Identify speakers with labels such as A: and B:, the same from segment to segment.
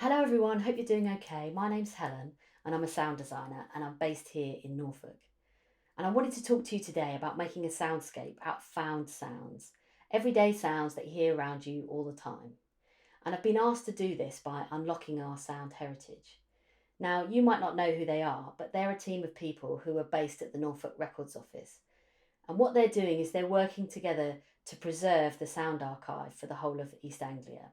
A: Hello everyone, hope you're doing okay. My name's Helen and I'm a sound designer and I'm based here in Norfolk. And I wanted to talk to you today about making a soundscape out of found sounds, everyday sounds that you hear around you all the time. And I've been asked to do this by unlocking our sound heritage. Now, you might not know who they are, but they're a team of people who are based at the Norfolk Records Office. And what they're doing is they're working together to preserve the sound archive for the whole of East Anglia.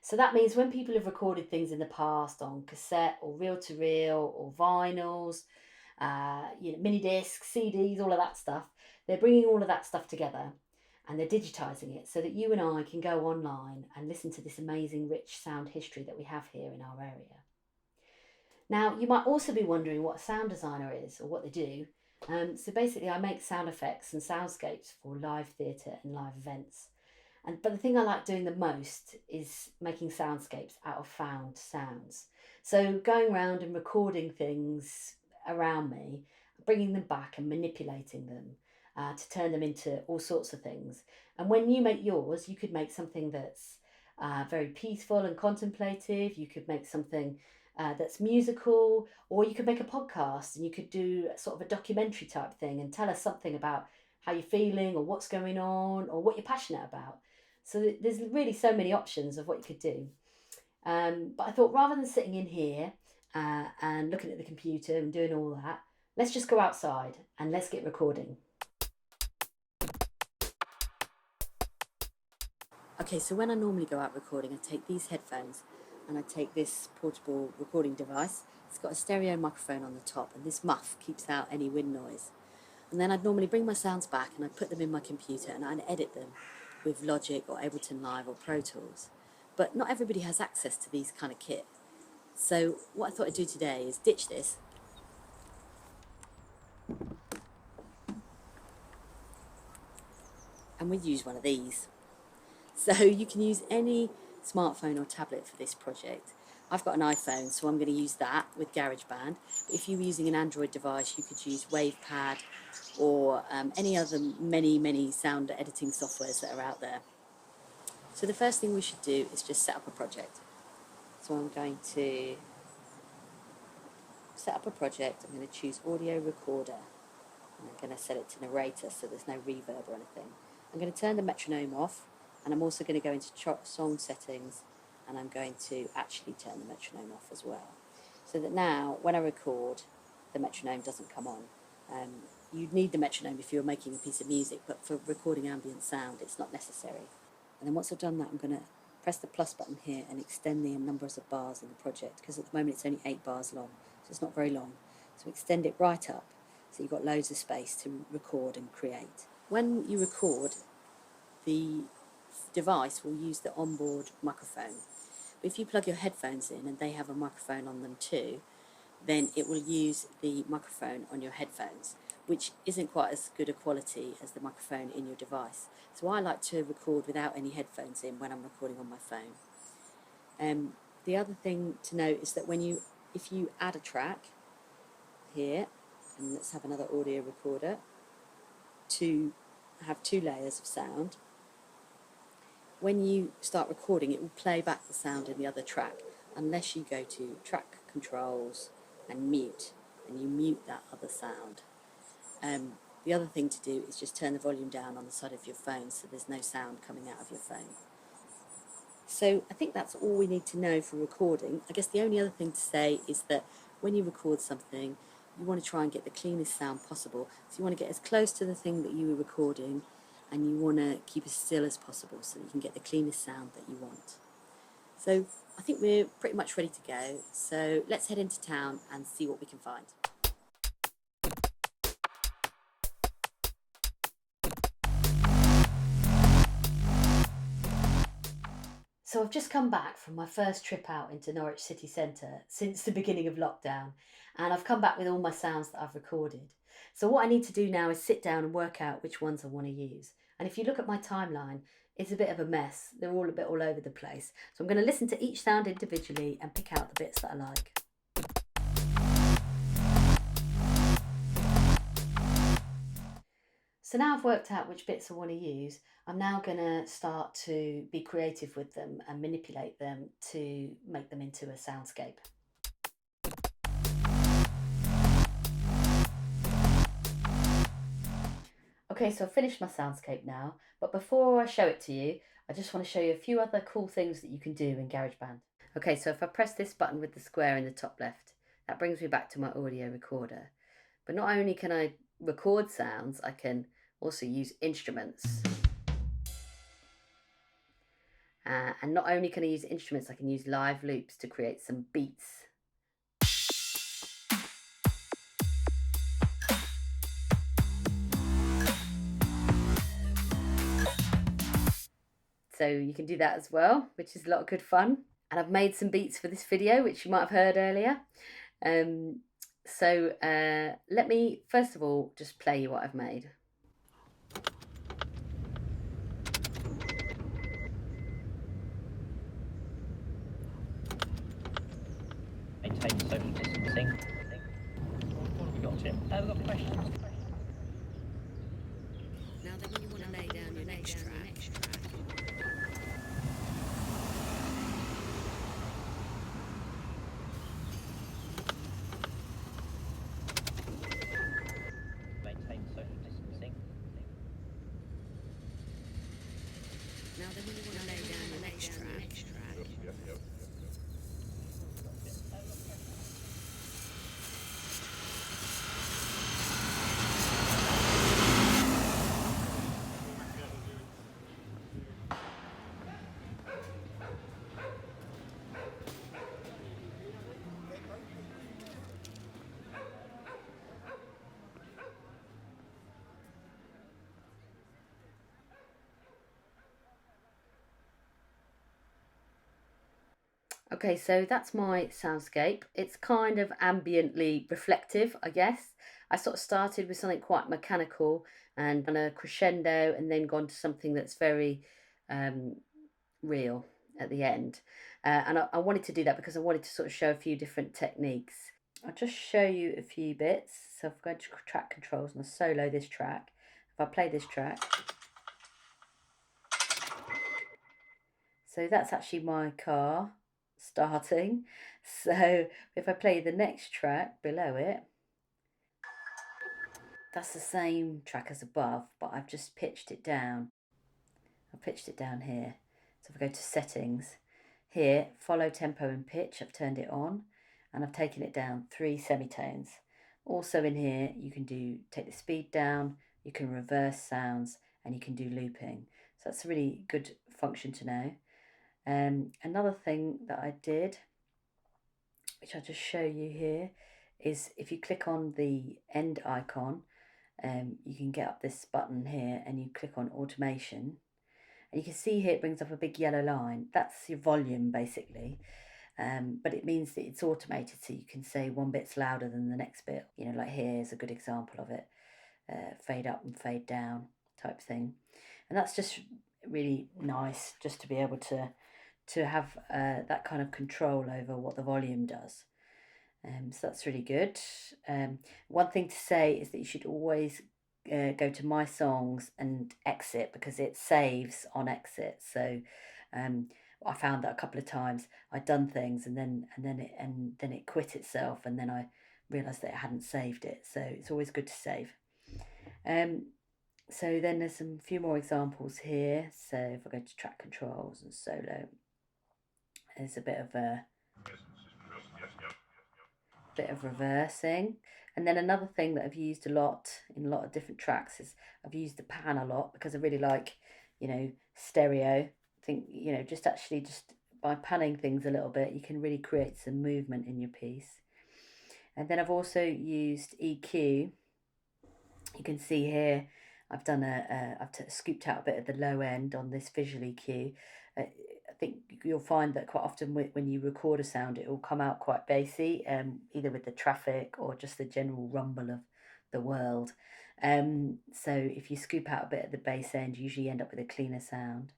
A: So that means when people have recorded things in the past on cassette or reel to reel or vinyls, mini discs, CDs, all of that stuff, they're bringing all of that stuff together and they're digitizing it so that you and I can go online and listen to this amazing, rich sound history that we have here in our area. Now, you might also be wondering what a sound designer is or what they do. So basically, I make sound effects and soundscapes for live theatre and live events. But the thing I like doing the most is making soundscapes out of found sounds. So going around and recording things around me, bringing them back and manipulating them to turn them into all sorts of things. And when you make yours, you could make something that's very peaceful and contemplative. You could make something that's musical, or you could make a podcast and you could do sort of a documentary type thing and tell us something about how you're feeling or what's going on or what you're passionate about. So there's really so many options of what you could do. But I thought rather than sitting in here and looking at the computer and doing all that, let's just go outside and let's get recording. Okay, so when I normally go out recording, I take these headphones and I take this portable recording device. It's got a stereo microphone on the top and this muff keeps out any wind noise. And then I'd normally bring my sounds back and I'd put them in my computer and I'd edit them with Logic or Ableton Live or Pro Tools. But not everybody has access to these kind of kit. So what I thought I'd do today is ditch this and we'd use one of these. So you can use any smartphone or tablet for this project. I've got an iPhone, so I'm going to use that with GarageBand. But if you were using an Android device, you could use WavePad or any other many sound editing softwares that are out there. So the first thing we should do is just set up a project. So I'm going to set up a project. I'm going to choose audio recorder. And I'm going to set it to narrator so there's no reverb or anything. I'm going to turn the metronome off, and I'm also going to go into song settings, and I'm going to actually turn the metronome off as well. So that now, when I record, the metronome doesn't come on. You'd need the metronome if you were making a piece of music, but for recording ambient sound, it's not necessary. And then once I've done that, I'm going to press the plus button here and extend the numbers of bars in the project, because at the moment it's only 8 bars long, so it's not very long. So extend it right up, so you've got loads of space to record and create. When you record, the device will use the onboard microphone. But if you plug your headphones in and they have a microphone on them too, then it will use the microphone on your headphones, which isn't quite as good a quality as the microphone in your device. So I like to record without any headphones in when I'm recording on my phone. The other thing to note is that if you add a track here, and let's have another audio recorder to have 2 layers of sound, when you start recording, it will play back the sound in the other track unless you go to track controls and mute, and you mute that other sound. The other thing to do is just turn the volume down on the side of your phone so there's no sound coming out of your phone. So I think that's all we need to know for recording. I guess the only other thing to say is that when you record something, you want to try and get the cleanest sound possible. So you want to get as close to the thing that you were recording, and you want to keep as still as possible so that you can get the cleanest sound that you want. So I think we're pretty much ready to go. So let's head into town and see what we can find. So I've just come back from my first trip out into Norwich city centre since the beginning of lockdown, and I've come back with all my sounds that I've recorded. So what I need to do now is sit down and work out which ones I want to use. And if you look at my timeline, it's a bit of a mess. They're all a bit all over the place. So I'm going to listen to each sound individually and pick out the bits that I like. So now I've worked out which bits I want to use, I'm now going to start to be creative with them and manipulate them to make them into a soundscape. Okay, so I've finished my soundscape now, but before I show it to you, I just want to show you a few other cool things that you can do in GarageBand. Okay, so if I press this button with the square in the top left, that brings me back to my audio recorder. But not only can I record sounds, I can also use instruments. And not only can I use instruments, I can use live loops to create some beats. So you can do that as well, which is a lot of good fun. And I've made some beats for this video, which you might have heard earlier. Let me, first of all, just play you what I've made.
B: Maintain social distancing. You got it. We've got questions.
A: Now then, when you want to lay down your next track,
B: Maintain social distancing.
A: now then, when you want to lay down your next track. Okay, so that's my soundscape. It's kind of ambiently reflective, I guess. I sort of started with something quite mechanical and done a crescendo and then gone to something that's very real at the end. I wanted to do that because I wanted to sort of show a few different techniques. I'll just show you a few bits. So if I go to track controls and I solo this track, if I play this track, so that's actually my car starting. So if I play the next track below it, that's the same track as above, but I've just pitched it down. I've pitched it down here. So if I go to settings, here, follow tempo and pitch, I've turned it on and I've taken it down 3 semitones. Also in here, you can take the speed down, you can reverse sounds, and you can do looping. So that's a really good function to know. Another thing that I did, which I'll just show you here, is if you click on the end icon, you can get up this button here and you click on automation. And you can see here it brings up a big yellow line. That's your volume basically. But it means that it's automated, so you can say one bit's louder than the next bit. You know, like here's a good example of it. Fade up and fade down type thing. And that's just really nice, just to be able to have that kind of control over what the volume does. So that's really good. One thing to say is that you should always go to My Songs and exit, because it saves on exit. So I found that a couple of times I'd done things and then it quit itself, and then I realised that it hadn't saved it. So it's always good to save. So then there's some few more examples here. So if I go to track controls and solo, there's a bit of reversing. And then another thing that I've used a lot in a lot of different tracks is I've used the pan a lot, because I really like, you know, stereo. I think, you know, just by panning things a little bit, you can really create some movement in your piece. And then I've also used EQ. You can see here I've done I've scooped out a bit of the low end on this visual EQ. I think you'll find that quite often when you record a sound, it will come out quite bassy, either with the traffic or just the general rumble of the world. So if you scoop out a bit at the bass end, you usually end up with a cleaner sound.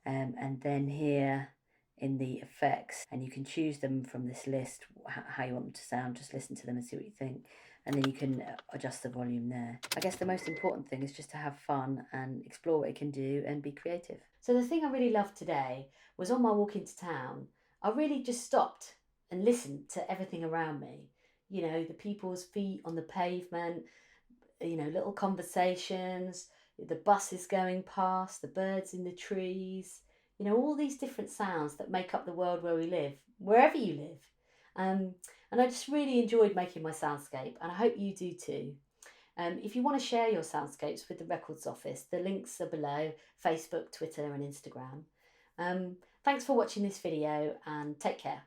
A: And then here in the effects, and you can choose them from this list, how you want them to sound. Just listen to them and see what you think. and then you can adjust the volume there. I guess the most important thing is just to have fun and explore what it can do and be creative. So the thing I really loved today was on my walk into town, I really just stopped and listened to everything around me. You know, the people's feet on the pavement, you know, little conversations, the buses going past, the birds in the trees, you know, all these different sounds that make up the world where we live, wherever you live. And I just really enjoyed making my soundscape, and I hope you do too. If you want to share your soundscapes with the Records Office, the links are below: Facebook, Twitter, and Instagram. Thanks for watching this video, and take care.